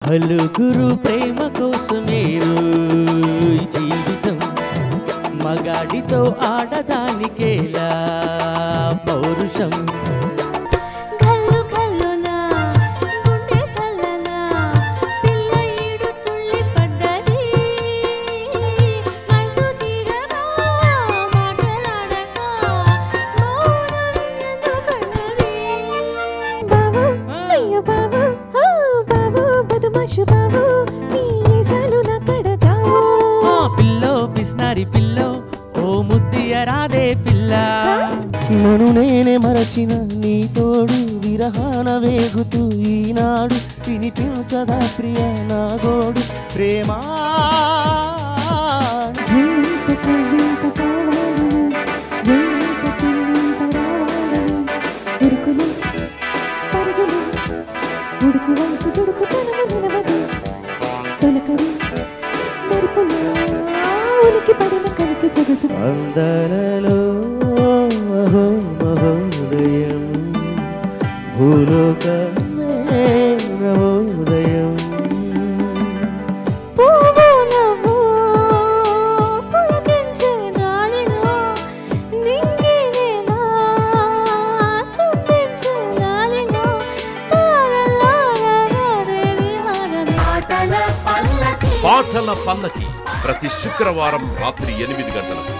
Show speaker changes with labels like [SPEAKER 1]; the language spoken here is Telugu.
[SPEAKER 1] పలుకురు ప్రేమ కోసమే జీవితం మగాడితో ఆడదానికేలా పౌరుషం పిల్లో పిస్నారి పిల్లో ఓ ముద్దియరాదే పిల్ల నన్ను నేనే మరచిన నీ తోడు విరహాన వేగుతూ ఈనాడు వినిపించదా ప్రియ నా గోడు ప్రేమా అందరలో మహోదయం భూలోకమే నవోదయం
[SPEAKER 2] పాటల పల్లకి ప్రతి శుక్రవారం రాత్రి 8 గంటలకు